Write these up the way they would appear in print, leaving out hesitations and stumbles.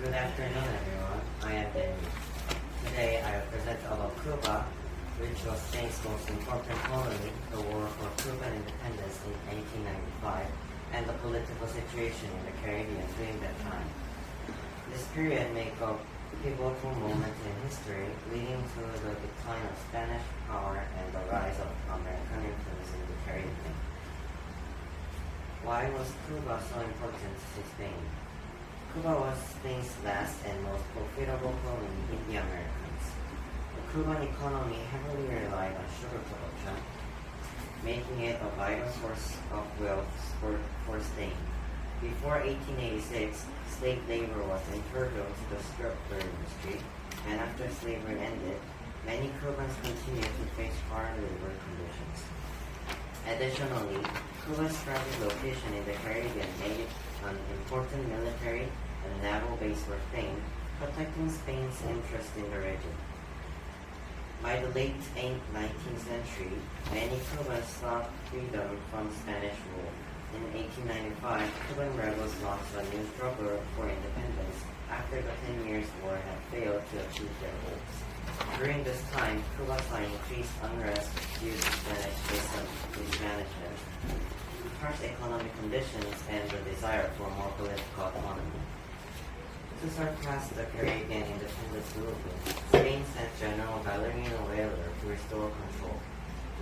Good afternoon, everyone. I am Danny. Today, I will present about Cuba, which was Spain's most important colony, the war for Cuban independence in 1895, and the political situation in the Caribbean during that time. This period made a pivotal moment in history, leading to the decline of Spanish power and the rise of American influence in the Caribbean. Why was Cuba so important to Spain? Cuba was Spain's last and most profitable colony in the Americas. The Cuban economy heavily relied on sugar production, making it a vital source of wealth for Spain. Before 1886, slave labor was integral to the sugar industry, and after slavery ended, many Cubans continued to face hard labor conditions. Additionally, Cuba's strategic location in the Caribbean made it an important military and naval base for Spain, protecting Spain's interest in the region. By the late 19th century, many Cubans sought freedom from Spanish rule. In 1895, Cuban rebels launched a new struggle for independence after the 10 Years' War had failed to achieve their goals. During this time, Cuba saw increased unrest due to Spanish mismanagement, harsh economic conditions, and the desire for more political autonomy. To surpass the Caribbean independence movement, Spain sent General Valeriano Weyler to restore control.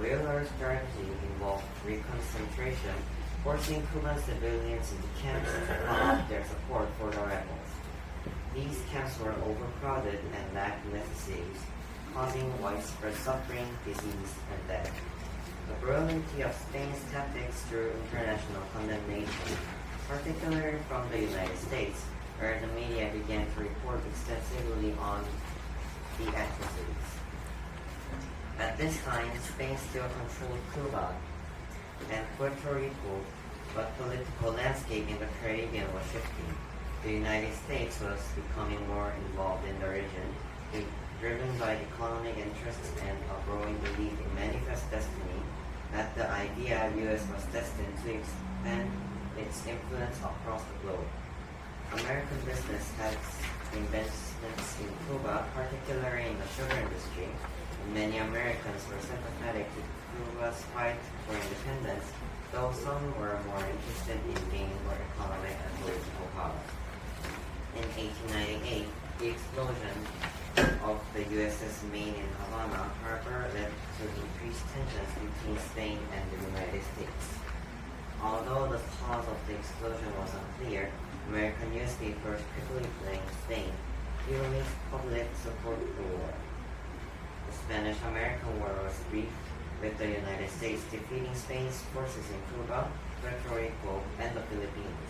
Weyler's strategy involved reconcentration, forcing Cuban civilians into camps to cut their support for the rebels. These camps were overcrowded and lacked necessities, causing widespread suffering, disease, and death. The brutality of Spain's tactics drew international condemnation, particularly from the United States, where the media began to report extensively on the atrocities. At this time, Spain still controlled Cuba and Puerto Rico, but political landscape in the Caribbean was shifting. The United States was becoming more involved in the region, driven by economic interests and a growing belief in manifest destiny that the idea U.S. was destined to expand its influence across the globe. American business had investments in Cuba, particularly in the sugar industry, and many Americans were sympathetic to Cuba's fight for independence, though some were more interested in gaining more economic and political power. In 1898, the explosion of the USS Maine in Havana Harbor led to increased tensions between Spain and the United States. Although the cause of the explosion was unclear, American newspapers quickly blamed Spain, fueling public support for the war. The Spanish-American War was brief, with the United States defeating Spain's forces in Cuba, Puerto Rico, and the Philippines.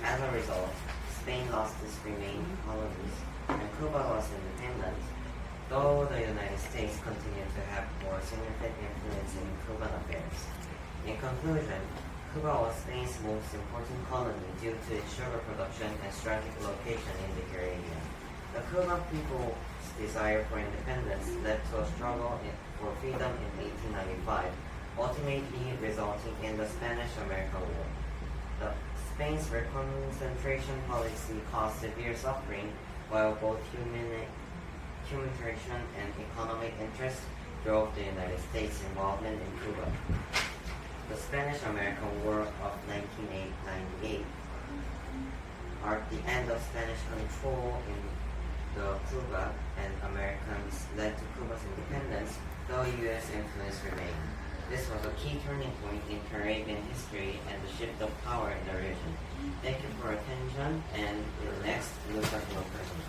As a result, Spain lost its remaining colonies, and Cuba was independent, though the United States continued to have more significant influence in Cuban affairs. In conclusion, Cuba was Spain's most important colony due to its sugar production and strategic location in the Caribbean. The Cuban people's desire for independence led to a struggle for freedom in 1895, ultimately resulting in the Spanish-American War. Spain's reconcentration policy caused severe suffering, while both humanitarian and economic interests drove the United States' involvement in Cuba. The Spanish-American War of 1998 marked the end of Spanish control in the Cuba, and Americans led to Cuba's independence, though U.S. influence remained. This was a key turning point in Caribbean history and the shift of power in the region. Thank you for your attention, and next, look at your person.